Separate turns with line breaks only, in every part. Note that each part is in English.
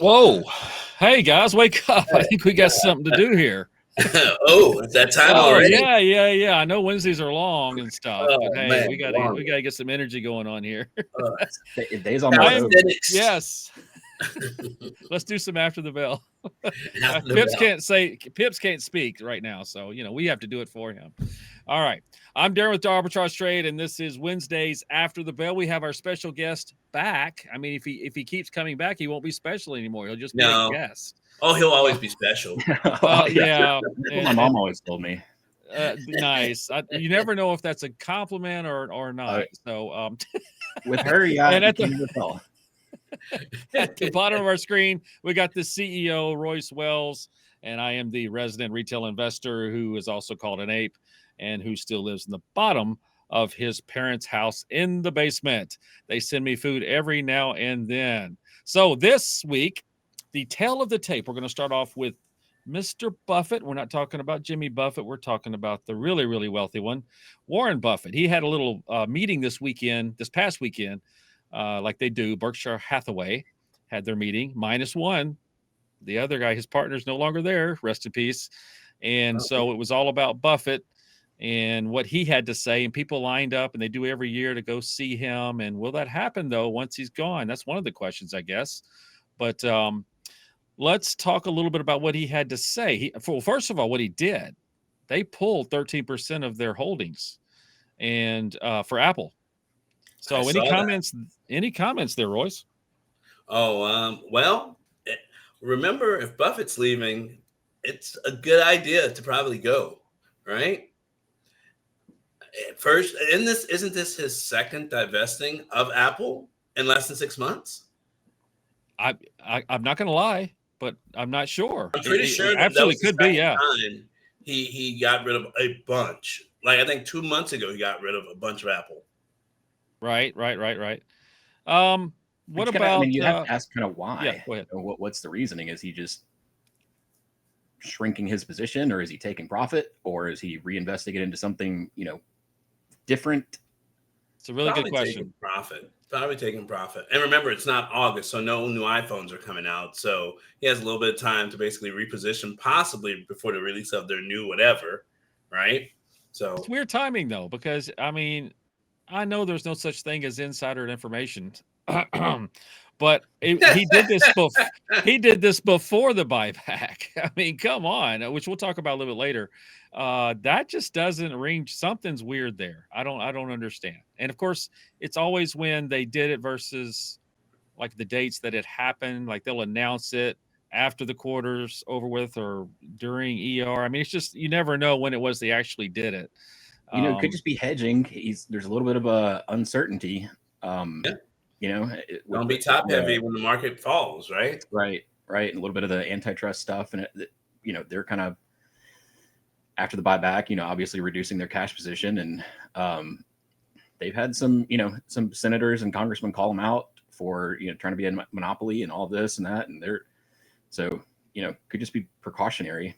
Whoa. Hey, guys, wake up. I think we got something to do here.
Oh, it's that time
Oh,
already?
yeah. I know Wednesdays are long and stuff, but
Oh
hey,
man,
we gotta get some energy going on here.
uh,
Days almost over.
calisthenics.
Yes. Let's do some after the bell.
After the
Pips
bell.
can't speak right now, so we have to do it for him. All right. I'm Darren with the Arbitrage Trade, and this is Wednesdays after the bell. We have our special guest back. I mean, if he keeps coming back, he won't be special anymore. He'll just be a guest.
Oh, he'll always be special.
Yeah.
My mom always told me.
Nice. You never know if that's a compliment or not. So
with her, yeah.
And at the bottom of our screen, we got the CEO, Royce Wells, and I am the resident retail investor who is also called an ape and who still lives in the bottom of his parents' house in the basement. They send me food every now and then. So this week, the tail of the tape, we're going to start off with Mr. Buffett. We're not talking about Jimmy Buffett. We're talking about the really, really wealthy one, Warren Buffett. He had a little meeting this past weekend, like they do. Berkshire Hathaway had their meeting, -1. The other guy, his partner's no longer there. Rest in peace. And so it was all about Buffett and what he had to say. And people lined up, and they do every year to go see him. And will that happen, though, once he's gone? That's one of the questions, I guess. But let's talk a little bit about what he had to say. First of all, what he did, they pulled 13% of their holdings, and for Apple. So, any comments there, Royce?
Oh, well, remember, if Buffett's leaving, it's a good idea to probably go, right? First, isn't this his second divesting of Apple in less than 6 months?
I'm not going to lie, but I'm not sure.
I'm pretty sure
it absolutely could be. Yeah,
time he got rid of a bunch. Like I think 2 months ago, he got rid of a bunch of Apple.
Right. What about?
I mean, you have to ask kind of why.
Yeah, go ahead.
What's the reasoning? Is he just shrinking his position, or is he taking profit, or is he reinvesting it into something different?
It's a really good question.
Probably taking profit. And remember, it's not August, so no new iPhones are coming out. So he has a little bit of time to basically reposition, possibly before the release of their new whatever, right? So
it's weird timing, though, because I mean, I know there's no such thing as insider information, but he did this. He did this before the buyback. I mean, come on, which we'll talk about a little bit later. That just doesn't ring. Something's weird there. I don't understand. And of course, it's always when they did it versus like the dates that it happened. Like they'll announce it after the quarter's over with or during ER. I mean, it's just you never know when it was they actually did it.
It could just be hedging. There's a little bit of uncertainty.
Don't be top heavy when the market falls, right?
Right. And a little bit of the antitrust stuff, and they're kind of after the buyback, obviously reducing their cash position, and they've had some senators and congressmen call them out for trying to be a monopoly and all this and that, and could just be precautionary.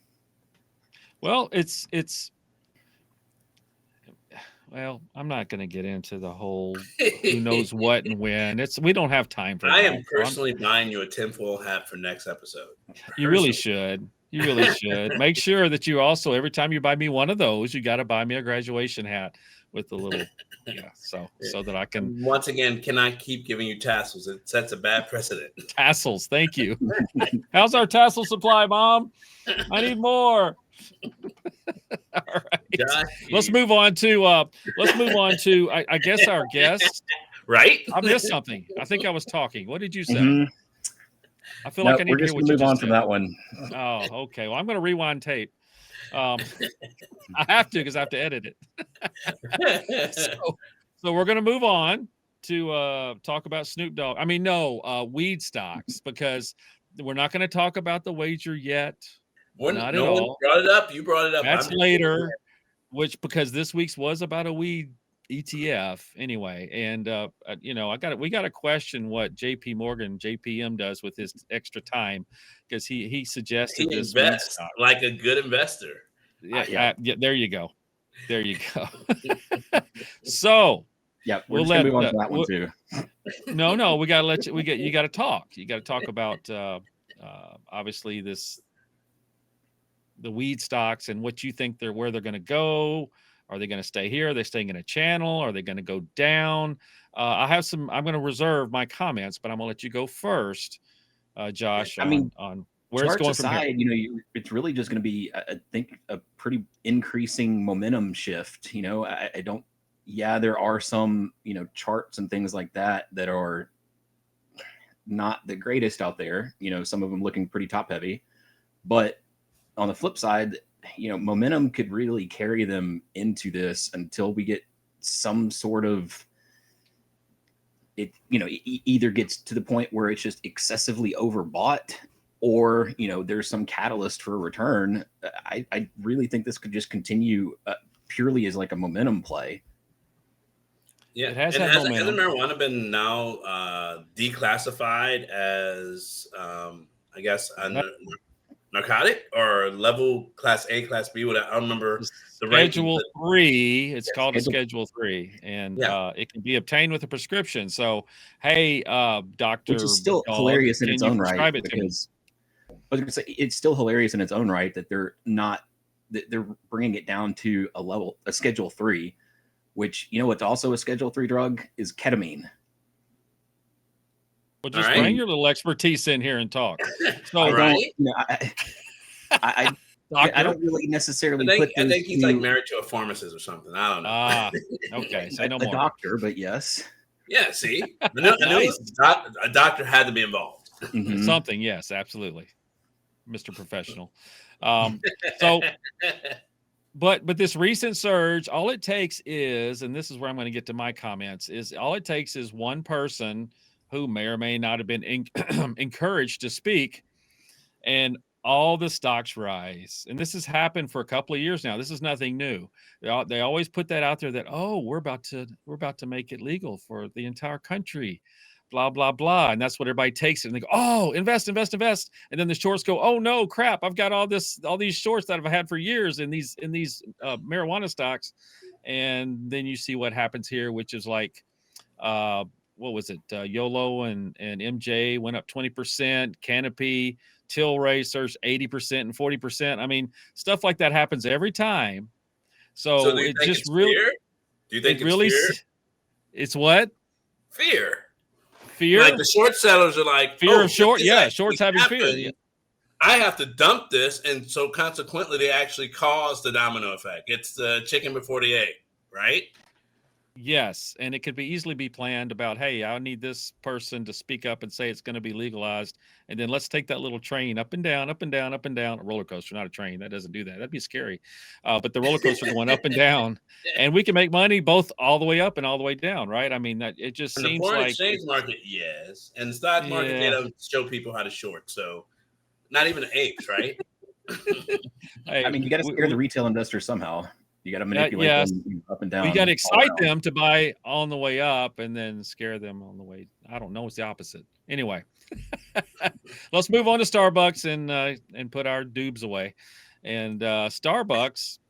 Well, Well, I'm not going to get into the whole who knows what and when. We don't have time for that.
I am personally buying you a tinfoil hat for next episode.
You really should. You really should. Make sure that you also, every time you buy me one of those, you got to buy me a graduation hat with the little, so that I can.
Once again, can I keep giving you tassels? It sets a bad precedent.
Tassels. Thank you. How's our tassel supply, Mom? I need more. All right. Let's move on to I guess our guest.
Right?
I missed something. I think I was talking. What did you say? Mm-hmm. I feel like I need to hear what you
move on from that one.
Oh, okay. Well, I'm going to rewind tape. I have to because I have to edit it. So we're going to move on to talk about Snoop Dogg. I mean, no, weed stocks, because we're not going to talk about the wager yet. Not at all.
Brought it up. You brought it up.
That's later, because this week's was about a weed ETF anyway. And we got to question what JP Morgan, JPM does with his extra time, because he suggested
he
this
invests like a good investor.
Yeah. There you go. So
we're move on to that one too.
No, we gotta let you. You got to talk. You got to talk about obviously the weed stocks and what you think where they're going to go. Are they going to stay here? Are they staying in a channel? Are they going to go down? I'm going to reserve my comments, but I'm going to let you go first, Josh, on where it's going from here.
It's really just going to be, I think, a pretty increasing momentum shift. There are some, charts and things like that are not the greatest out there. Some of them looking pretty top heavy, but on the flip side, momentum could really carry them into this until we get some sort of either gets to the point where it's just excessively overbought, or there's some catalyst for a return. I really think this could just continue purely as like a momentum play.
Yeah, it has hasn't marijuana been now declassified as I guess narcotic or level class A, class B? I don't remember the
Schedule 3. It's called a Schedule 3, and it can be obtained with a prescription. So, hey, doctor,
which is still hilarious in its own right, because I was going to say it's still hilarious in its own right that they're bringing it down to a Schedule 3, which what's also a Schedule 3 drug is ketamine.
Well, just bring your little expertise in here and talk. So
I don't really necessarily
I think he's like married to a pharmacist or something. I don't know.
Okay. Say no
more.
A
doctor, but yes.
Yeah, see? I knew a doctor had to be involved.
Mm-hmm. Something, yes, absolutely. Mr. Professional. But this recent surge, all it takes is, and this is where I'm going to get to my comments, is all it takes is one person who may or may not have been encouraged to speak, and all the stocks rise. And this has happened for a couple of years now. This is nothing new. They always put that out there that, we're about to make it legal for the entire country, blah, blah, blah. And that's what everybody takes it. And they go, invest. And then the shorts go, oh no, crap. I've got all these shorts that I've had for years in these marijuana stocks. And then you see what happens here, which is like, what was it? YOLO and MJ went up 20%, Canopy, Tilray surged 80% and 40%. I mean, stuff like that happens every time. So it just really,
fear? Do you think it's really fear?
It's what?
Fear.
Like
the short sellers are like
fear of short. Yeah. Shorts having fear. Yeah.
I have to dump this. And so consequently, they actually cause the domino effect. It's the chicken before the egg, right?
Yes, and it could easily be planned about, hey, I need this person to speak up and say it's going to be legalized, and then let's take that little train up and down, up and down, up and down. A roller coaster, not a train. That doesn't do that. That'd be scary. But the roller coaster going up and down, and we can make money both all the way up and all the way down, right? I mean, that it just seems
the foreign
like
exchange market, yes, and the stock market they don't show people how to short, so not even the apes, right?
Hey, I mean, you got to scare the retail investor somehow. You got to manipulate them up and down.
We got to excite them to buy on the way up and then scare them on the way. I don't know. It's the opposite. Anyway, let's move on to Starbucks and put our dubs away. And Starbucks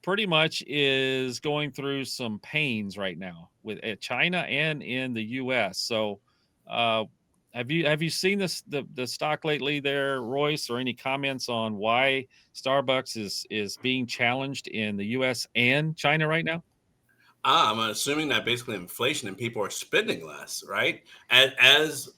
pretty much is going through some pains right now with China and in the U.S. So have you seen the stock lately there, Royce, or any comments on why Starbucks is being challenged in the U.S. and China right now?
I'm assuming that basically inflation and people are spending less, right? As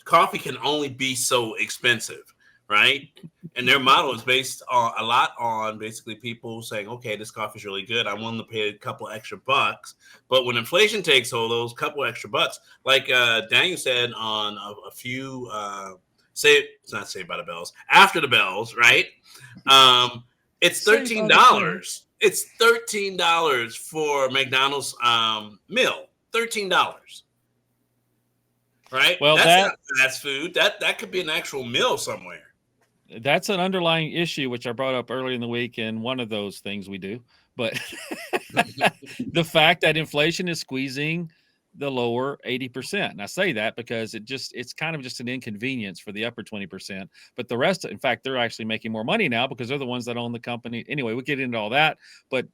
coffee can only be so expensive, right? And their model is based on a lot on basically people saying, okay, this coffee is really good. I'm willing to pay a couple extra bucks. But when inflation takes hold, those couple extra bucks, like Daniel said on a few, it's not Saved by the Bells, After the Bells, right? It's $13. It's $13 for McDonald's meal. $13. Right?
Well,
that's not fast food. That could be an actual meal somewhere.
That's an underlying issue, which I brought up earlier in the week, and one of those things we do. But the fact that inflation is squeezing the lower 80%. And I say that because it's kind of just an inconvenience for the upper 20%. But the rest, in fact, they're actually making more money now because they're the ones that own the company. Anyway, we'll get into all that. But,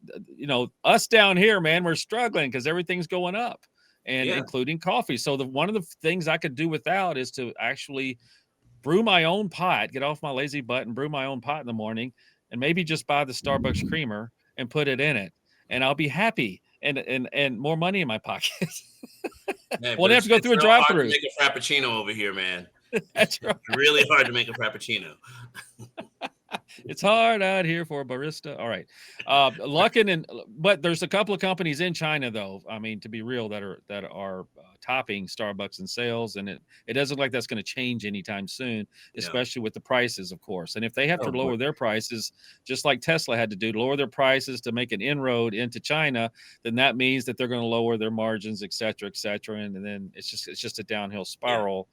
us down here, man, we're struggling because everything's going up, and including coffee. So one of the things I could do without is to actually brew my own pot, get off my lazy butt and brew my own pot in the morning, and maybe just buy the Starbucks creamer and put it in it, and I'll be happy and more money in my pocket.
Man,
Won't have to go through a
real hard to
drive-through.
make a frappuccino over here, man.
That's right.
It's really hard to make a frappuccino.
It's hard out here for a barista. All right. Luckin but there's a couple of companies in China, though. I mean, to be real, that are topping Starbucks in sales, and it doesn't look like that's going to change anytime soon, especially with the prices, of course. And if they have to lower their prices, just like Tesla had to do, lower their prices to make an inroad into China, then that means that they're going to lower their margins, et cetera, and then it's just a downhill spiral.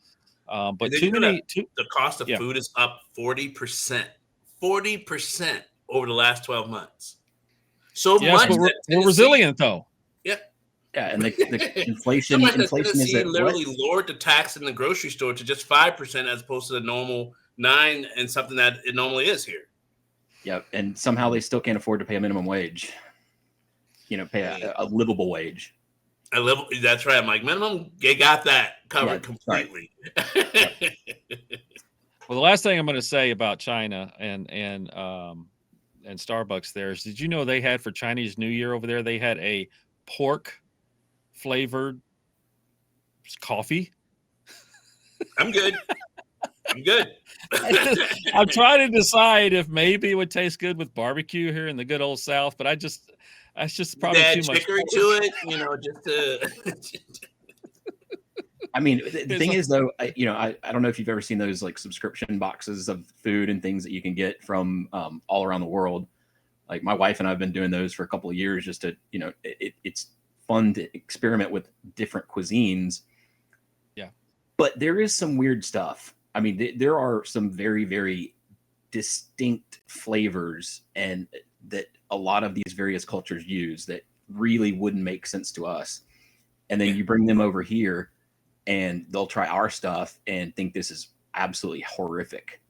But
the cost of food is up 40%. 40% over the last 12 months. So much.
But we're resilient, though.
Yeah.
Yeah, and the inflation is at
literally lowered the tax in the grocery store to just 5% as opposed to the normal 9% and something that it normally is here.
Yeah, and somehow they still can't afford to pay a minimum wage. Pay a livable wage.
That's right. I'm like, minimum, they got that covered completely.
Right.
Well, the last thing I'm going to say about China and Starbucks there is, did you know they had for Chinese New Year over there, they had a pork flavored coffee?
I'm good.
I'm trying to decide if maybe it would taste good with barbecue here in the good old South, but that's just probably too much
chicory to it, just to.
I mean, the thing is, though, I don't know if you've ever seen those like subscription boxes of food and things that you can get from all around the world. Like my wife and I have been doing those for a couple of years just to, it's fun to experiment with different cuisines.
Yeah.
But there is some weird stuff. I mean, there are some very, very distinct flavors and that a lot of these various cultures use that really wouldn't make sense to us. And then you bring them over here, and they'll try our stuff and think this is absolutely horrific.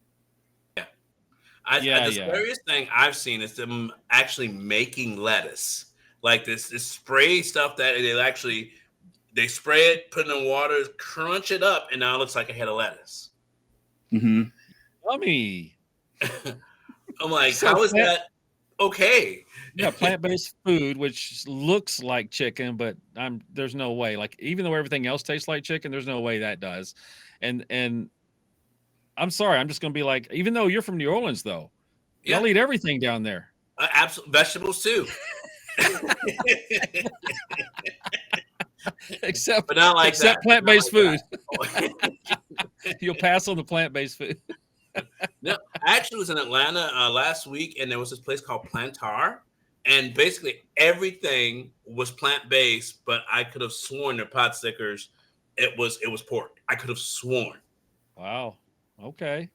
The scariest thing I've seen is them actually making lettuce. Like this spray stuff that they spray it, put it in water, crunch it up, and now it looks like a head of lettuce.
Mm-hmm.
Yummy.
I'm like, how is that okay?
Yeah, plant-based food, which looks like chicken, but there's no way. Like, even though everything else tastes like chicken, there's no way that does. And I'm sorry, I'm just gonna be like, even though you're from New Orleans, though, y'all eat everything down there.
Absolute vegetables too.
except plant-based food. You'll pass on the plant-based food.
No, I actually was in Atlanta last week, and there was this place called Plantar, and basically everything was plant-based, but I could have sworn their pot stickers, it was pork. I could have sworn.
Wow. Okay.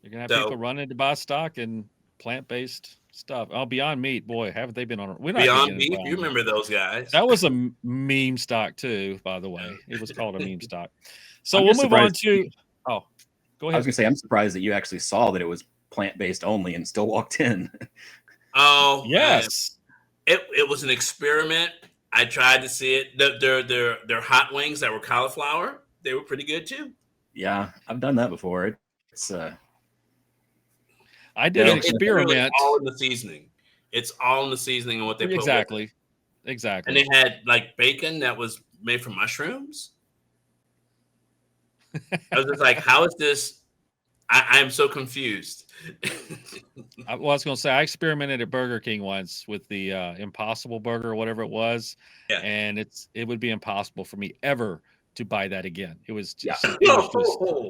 You're gonna have people running to buy stock and plant-based stuff. Oh, Beyond Meat, boy, haven't they been on?
Beyond Meat, you remember those guys?
That was a meme stock too, by the way. It was called a meme stock. So we'll move on to. Oh, go ahead.
I was gonna say, I'm surprised that you actually saw that it was plant-based only and still walked in.
Oh
yes,
it was an experiment. I tried to see it. Their hot wings that were cauliflower, they were pretty good too.
Yeah, I've done that before. It's
I did an experiment.
It's all in the seasoning. It's all in the seasoning and what they put
exactly.
And they had like bacon that was made from mushrooms. I was just like, how is this? I'm so confused.
I was going to say, I experimented at Burger King once with the Impossible Burger or whatever it was.
Yeah.
And it would be impossible for me ever to buy that again. It was just,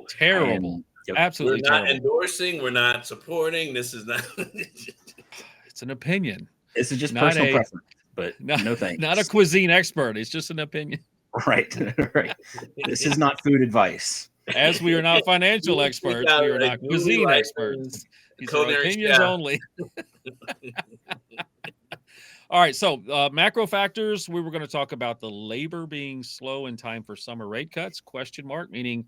terrible. Absolutely
we're not
terrible.
Endorsing. We're not supporting. This is not.
It's an opinion.
This is just personal preference, but no thanks.
Not a cuisine expert. It's just an opinion.
Right. Right. This is not food advice.
As we are not financial experts, we are not cuisine experts. These are opinions only. All right, so macro factors. We were going to talk about the labor being slow in time for summer rate cuts, question mark, meaning,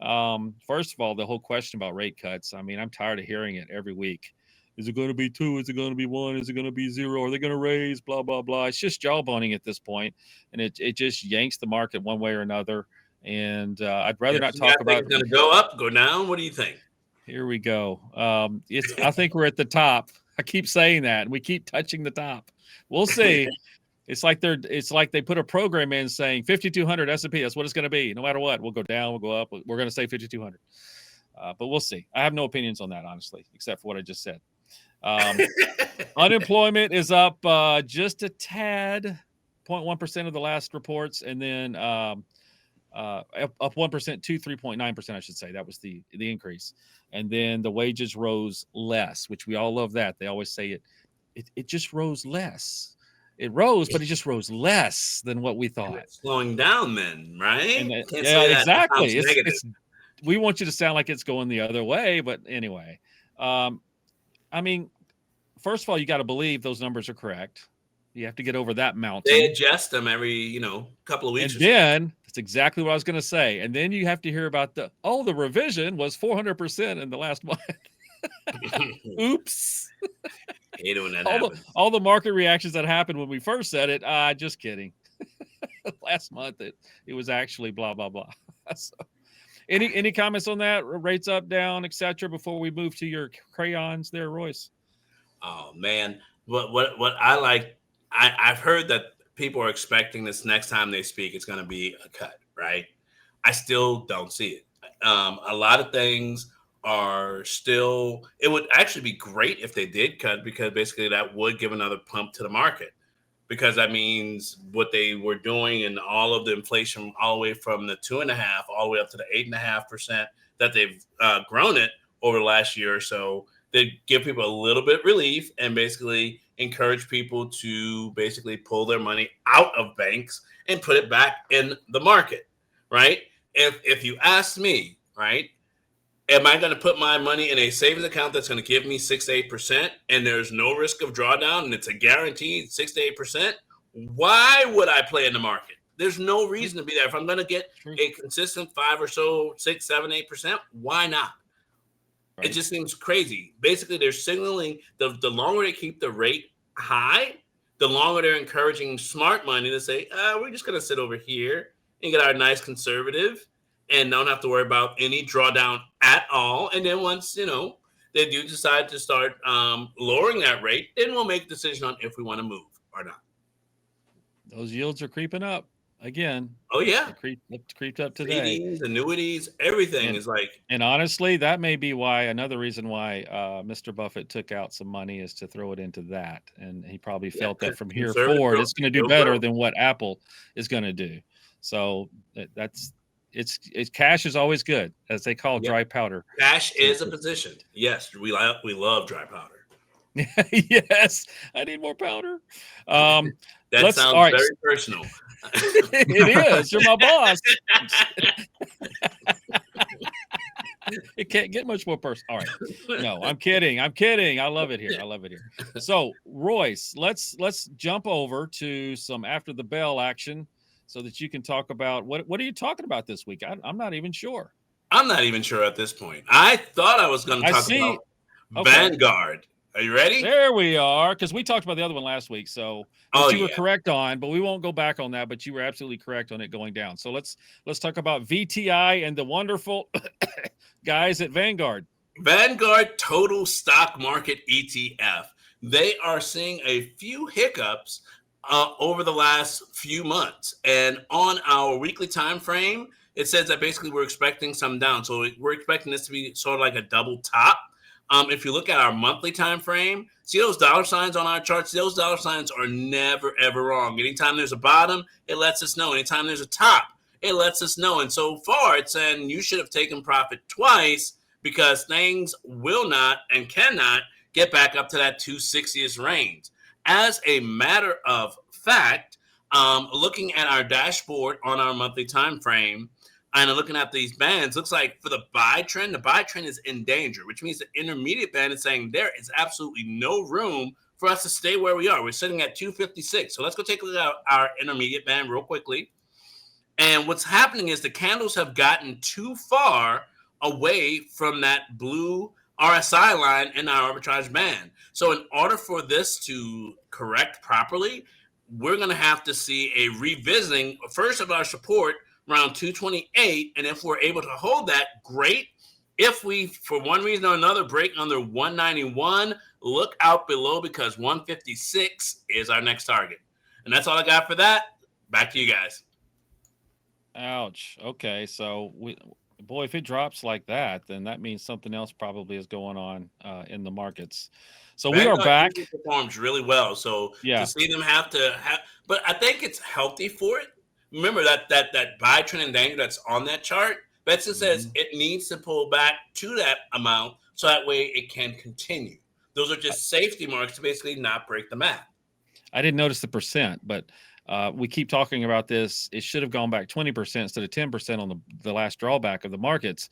first of all, the whole question about rate cuts. I mean, I'm tired of hearing it every week. Is it going to be 2? Is it going to be 1? Is it going to be 0? Are they going to raise? Blah, blah, blah. It's just jawboning at this point, and it just yanks the market one way or another. And I'd rather not
You
talk
guys think
about.
it's going to go up, go down? What do you think?
Here we go. I think we're at the top. I keep saying that, and we keep touching the top. We'll see. It's like they put a program in saying 5,200 S&P. That's what it's going to be. No matter what, we'll go down, we'll go up. We're going to say 5,200. But we'll see. I have no opinions on that, honestly, except for what I just said. Unemployment is up just a tad, 0.1% of the last reports, and then up 1% to 3.9%, I should say. That was the increase. And then the wages rose less, which we all love that. They always say it just rose less. It rose, but it just rose less than what we thought.
It's slowing down then, right?
And exactly. It's we want you to sound like it's going the other way, but anyway. I mean, first of all, you got to believe those numbers are correct. You have to get over that mountain.
They adjust them every, couple of weeks.
And then that's exactly what I was going to say. And then you have to hear about the revision was 400% in the last month. Oops.
Hate it when that happens.
All the market reactions that happened when we first said it. Just kidding. Last month it was actually blah blah blah. So, any comments on that? Rates up, down, etc. Before we move to your crayons, there, Royce.
Oh man, what I like. I've heard that people are expecting this next time they speak, it's going to be a cut, right? I still don't see it. A lot of things are still, it would actually be great if they did cut, because basically that would give another pump to the market, because that means what they were doing and all of the inflation, all the way from the 2.5% all the way up to the 8.5% that they've grown it over the last year or so. They give people a little bit relief and basically encourage people to basically pull their money out of banks and put it back in the market, right? If you ask me, right, am I going to put my money in a savings account that's going to give me 6 to 8% and there's no risk of drawdown and it's a guaranteed 6 to 8%? Why would I play in the market? There's no reason to be there. If I'm going to get a consistent 5 or so, 6, 7, 8%, why not? Right. It just seems crazy. Basically, they're signaling the longer they keep the rate high, the longer they're encouraging smart money to say, we're just going to sit over here and get our nice conservative and don't have to worry about any drawdown at all. And then once, they do decide to start lowering that rate, then we'll make a decision on if we want to move or not.
Those yields are creeping up again.
Oh, yeah.
Creeped up today.
CDs, annuities, everything is like.
And honestly, that may be another reason why Mr. Buffett took out some money is to throw it into that. And he probably felt that from here forward, it's going to do better than what Apple is going to do. So it's cash is always good, as they call dry powder.
Cash is a position. Yes, we love dry powder.
Yes, I need more powder.
That sounds very personal.
It is. You're my boss. It can't get much more personal. All right. No, I'm kidding. I love it here. So, Royce, let's jump over to some after the bell action so that you can talk about what are you talking about this week? I'm not even sure.
I'm not even sure at this point. I thought I was going to talk about Vanguard. Are you ready?
There we are, because we talked about the other one last week. So you were correct on, but we won't go back on that. But you were absolutely correct on it going down. So let's talk about VTI and the wonderful guys at Vanguard.
Vanguard Total Stock Market ETF. They are seeing a few hiccups over the last few months, and on our weekly time frame, it says that basically we're expecting some down. So we're expecting this to be sort of like a double top. If you look at our monthly time frame, see those dollar signs on our charts? Those dollar signs are never, ever wrong. Anytime there's a bottom, it lets us know. Anytime there's a top, it lets us know. And so far, it's saying you should have taken profit twice, because things will not and cannot get back up to that 260th range. As a matter of fact, looking at our dashboard on our monthly time frame, and looking at these bands, looks like for the buy trend is in danger, which means the intermediate band is saying there is absolutely no room for us to stay where we are. We're sitting at 256. So let's go take a look at our intermediate band real quickly. And what's happening is the candles have gotten too far away from that blue RSI line in our arbitrage band. So in order for this to correct properly, we're going to have to see a revisiting first of our support around 228. And if we're able to hold that, great. If we, for one reason or another, break under 191, look out below because 156 is our next target. And that's all I got for that. Back to you guys.
Ouch. Okay, so boy, if it drops like that, then that means something else probably is going on in the markets. So we are back.
Performs really well. So to see them have, but I think it's healthy for it. Remember that buy trend and danger that's on that chart. Betsy says it needs to pull back to that amount so that way it can continue. Those are just safety marks to basically not break the map.
I didn't notice the percent, but we keep talking about this. It should have gone back 20% instead of 10% on the last drawback of the markets.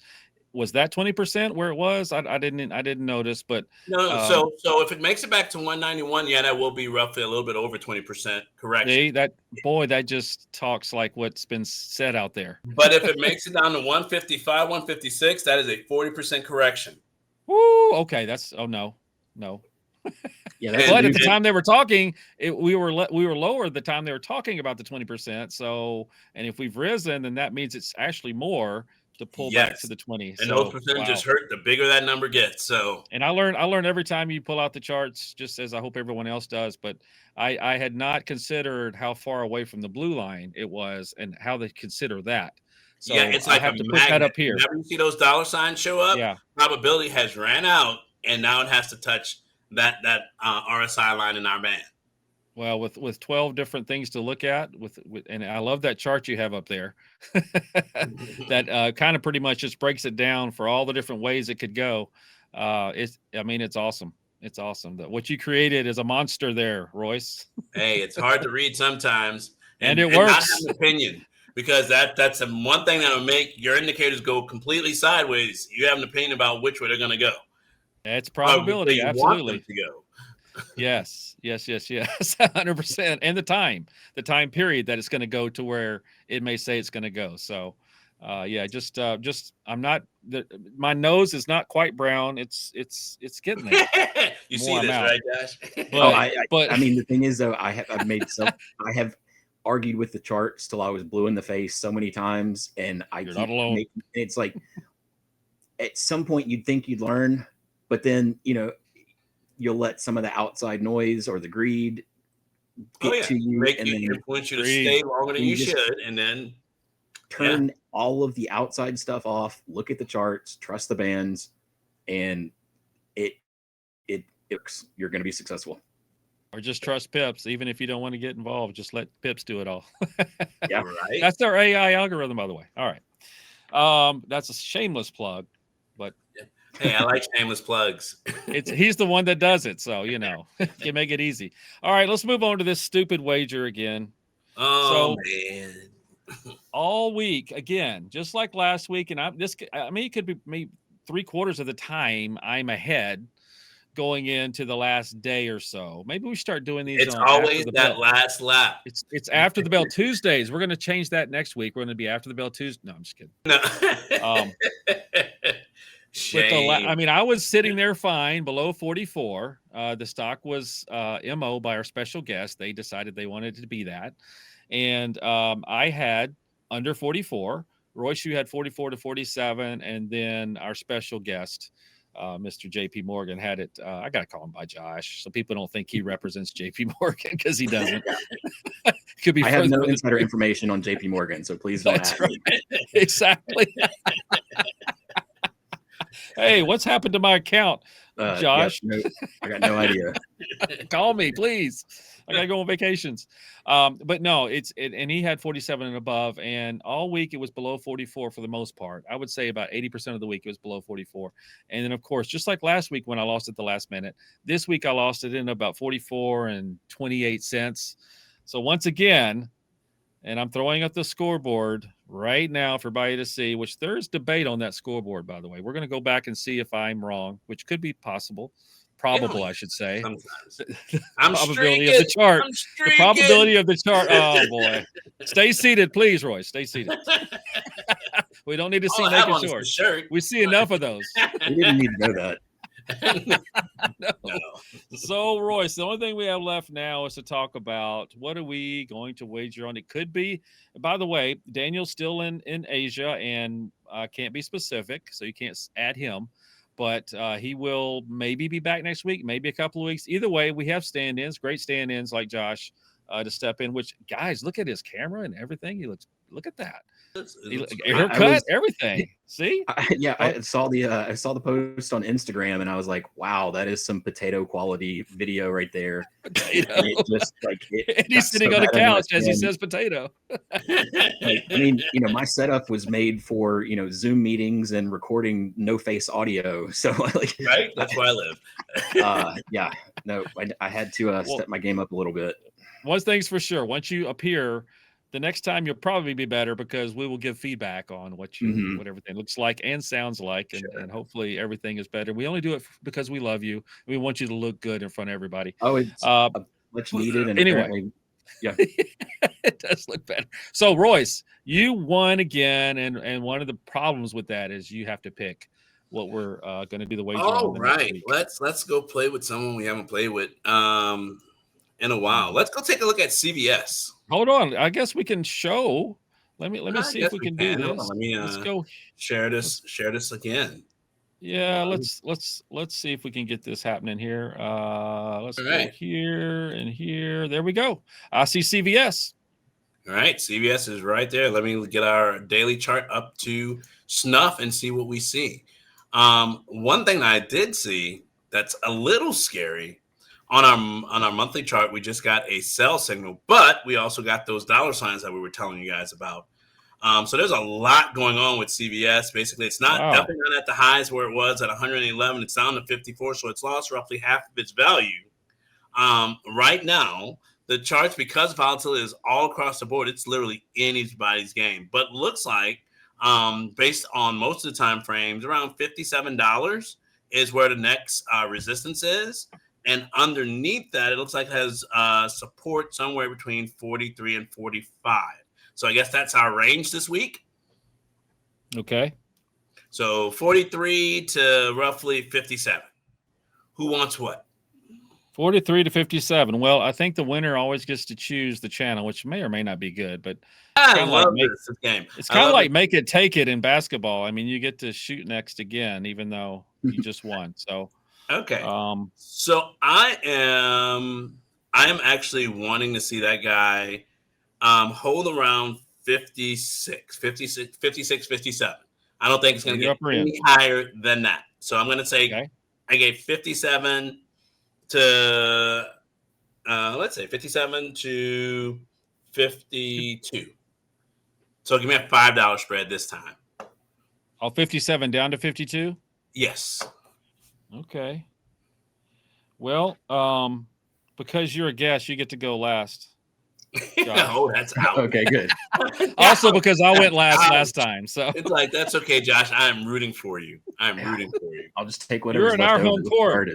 Was that 20% where it was? I didn't notice, but
no. So if it makes it back to 191, that will be roughly a little bit over 20% correction.
See, that just talks like what's been said out there.
But if it makes it down to 155, 156, that is a 40% correction.
Woo! Okay, no. Yeah, but at the time they were talking, we were lower the time they were talking about the 20%. So, and if we've risen, then that means it's actually more to pull back to the 20.
And those percentages hurt the bigger that number gets. So,
and I learned every time you pull out the charts, just as I hope everyone else does. But I had not considered how far away from the blue line it was and how they consider that. So
it's like
I have to put that up here.
Whenever you see those dollar signs show up, probability has ran out, and now it has to touch that RSI line in our band.
Well, with 12 different things to look at, and I love that chart you have up there. That kind of pretty much just breaks it down for all the different ways it could go. It's awesome. It's awesome. What you created is a monster there, Royce.
Hey, it's hard to read sometimes,
and it works.
Not have an opinion, because that's the one thing that'll make your indicators go completely sideways. You have an opinion about which way they're going to go.
It's probability, absolutely.
Want them to go.
Yes, 100%. And the time period that it's going to go to where it may say it's going to go. So, I'm not. My nose is not quite brown. It's getting there.
You see this, right, Josh?
But
I mean, the thing is, though, I have argued with the charts till I was blue in the face so many times, and
you're not alone.
It's like at some point you'd think you'd learn, but then you'll let some of the outside noise or the greed get to you,
and then influence you to stay longer than you should, and then
turn all of the outside stuff off. Look at the charts, trust the bands, and it you're going to be successful.
Or just trust Pips, even if you don't want to get involved. Just let Pips do it all.
Yeah, right.
That's our AI algorithm, by the way. All right, that's a shameless plug, but.
Hey, I like shameless plugs.
He's the one that does it, so you make it easy. All right, let's move on to this stupid wager again.
Oh man.
All week again, just like last week, and it could be maybe 3/4 of the time I'm ahead going into the last day or so. Maybe we start doing these.
It's always that last lap.
It's after the bell Tuesdays. We're going to change that next week. We're going to be after the bell Tuesday. No, I'm just kidding.
No.
I was sitting there fine below 44. The stock was MO by our special guest. They decided they wanted it to be that. And I had under 44. Royce, you had 44 to 47. And then our special guest, Mr. JP Morgan, had it. I got to call him by Josh so people don't think he represents JP Morgan, because he doesn't. Could be.
I have no insider information on JP Morgan, so please don't ask me.
Exactly. Hey, what's happened to my account, Josh?
I got no idea.
Call me, please. I gotta go on vacations. But no, and he had 47 and above, and all week it was below 44 for the most part. I would say about 80% of the week it was below 44. And then, of course, just like last week when I lost at the last minute, this week I lost it in about 44 and 28 cents. So once again, and I'm throwing up the scoreboard right now for everybody to see, which there's debate on that scoreboard, by the way. We're going to go back and see if I'm wrong, which could be possible. Probable, I should say.
The
probability of the chart. The probability of the chart. Oh, boy. Stay seated, please, Roy. Stay seated. We don't need to see naked shorts. We see enough of those.
We didn't need to know that.
No.
No.
So, Royce, the only thing we have left now is to talk about what are we going to wager on. It could be, by the way, Daniel's still in Asia and can't be specific, so you can't add him. But he will maybe be back next week, maybe a couple of weeks. Either way, we have stand-ins, great stand-ins like Josh to step in. Which, guys, look at his camera and everything. Look at that. Haircut, everything. See?
I saw the post on Instagram, and I was like, "Wow, that is some potato quality video right there."
Potato.
And it just
and he's sitting on the couch as he says potato.
I mean, my setup was made for Zoom meetings and recording no face audio, so
right. That's where I live.
Yeah, no, I had to step my game up a little bit.
One thing's for sure: once you appear, the next time you'll probably be better because we will give feedback on what everything looks like and sounds like, and hopefully everything is better. We only do it because we love you. We want you to look good in front of everybody.
Oh, it's much needed. And
anyway, yeah, it does look better. So, Royce, you won again, and one of the problems with that is you have to pick what we're going to do the wager on.
Right. Let's go play with someone we haven't played with in a while. Let's go take a look at CVS.
Hold on. I guess we can show. Let me see if we can do this.
Let me
let's go
share this again.
Yeah, let's see if we can get this happening here. Let's go here and here. There we go. I see CVS.
All right, CVS is right there. Let me get our daily chart up to snuff and see what we see. One thing I did see that's a little scary. On our monthly chart, we just got a sell signal, but we also got those dollar signs that we were telling you guys about. So there's a lot going on with CVS. Basically, it's definitely not at the highs where it was at 111. It's down to 54, so it's lost roughly half of its value. Right now, the charts, because volatility is all across the board, it's literally anybody's game. But looks like, based on most of the time frames, around $57 is where the next resistance is. And underneath that, it looks like it has support somewhere between 43 and 45. So I guess that's our range this week.
Okay.
So 43 to roughly 57. Who wants what?
43 to 57. Well, I think the winner always gets to choose the channel, which may or may not be good, but
I love this game.
It's kind of like make it, take it in basketball. I mean, you get to shoot next again, even though you just won. So.
Okay. So I am actually wanting to see that guy hold around 56, 57. I don't think it's going to get any higher than that. So I'm going to say I gave 57 to let's say 57 to 52. So give me a $5 spread this time.
Oh, 57 down to 52?
Yes.
Okay. Well, because you're a guest, you get to go last.
Oh, that's out.
Okay, good.
Also, because I went last time, so
it's like that's okay, Josh. I am rooting for you. I'm rooting for you.
I'll just take whatever.
You're in our home court.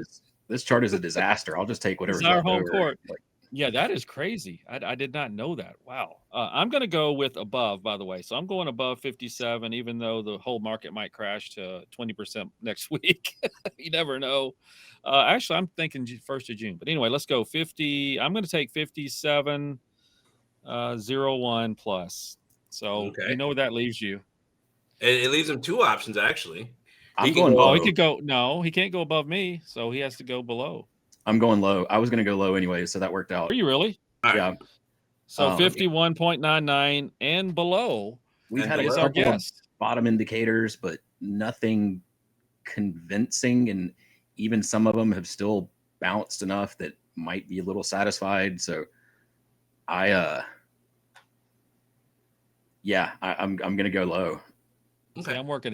This chart is a disaster. I'll just take whatever's
left over. It's our home court.
Like,
yeah, that is crazy. I did not know that. Wow. I'm going to go with above, by the way. So I'm going above 57, even though the whole market might crash to 20% next week. You never know. Actually, I'm thinking 1st of June. But anyway, let's go 50. I'm going to take 57.01 plus. So you know where that leaves you.
It leaves him two options, actually.
I'm going low.
He could go. No, he can't go above me. So he has to go below.
I'm going low. I was going to go low anyway, so that worked out.
Are you really?
Yeah.
So 51.99 and below.
We've had a couple of bottom indicators, but nothing convincing. And even some of them have still bounced enough that might be a little satisfied. So I'm going to go low.
Okay. See, I'm working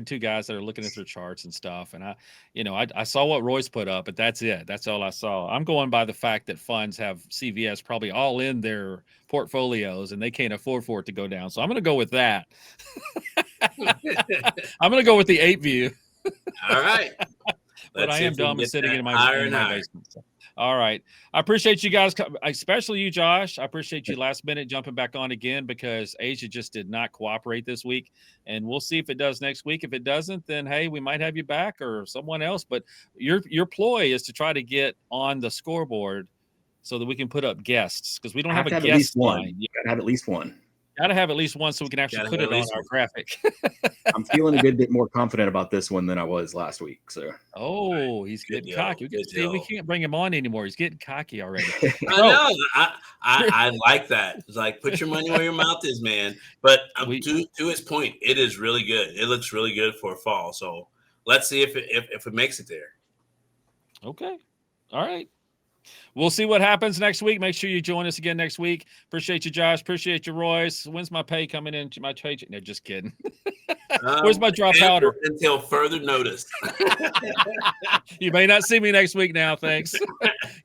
two guys that are looking at their charts and stuff. And I saw what Royce put up, but that's it. That's all I saw. I'm going by the fact that funds have CVS probably all in their portfolios and they can't afford for it to go down. So I'm going to go with that. I'm going to go with the 8 view.
All right.
But I am dumb and sitting in my basement. So. All right. I appreciate you guys, especially you, Josh. I appreciate you last minute jumping back on again because Asia just did not cooperate this week. And we'll see if it does next week. If it doesn't, then hey, we might have you back or someone else. But your ploy is to try to get on the scoreboard so that we can put up guests because we don't have a guest line.
You gotta have at least one.
Got to have at least one so we can actually put it on our graphic.
I'm feeling a good bit more confident about this one than I was last week. So,
he's getting cocky. We can't bring him on anymore. He's getting cocky already.
I know. I like that. It's like put your money where your mouth is, man. But to his point, it is really good. It looks really good for fall. So let's see if it makes it there. Okay.
All right. We'll see what happens next week. Make sure you join us again next week. Appreciate you, Josh. Appreciate you, Royce. When's my pay coming in? My paycheck? No, just kidding. Where's my dry powder?
Until further notice.
You may not see me next week now. Thanks.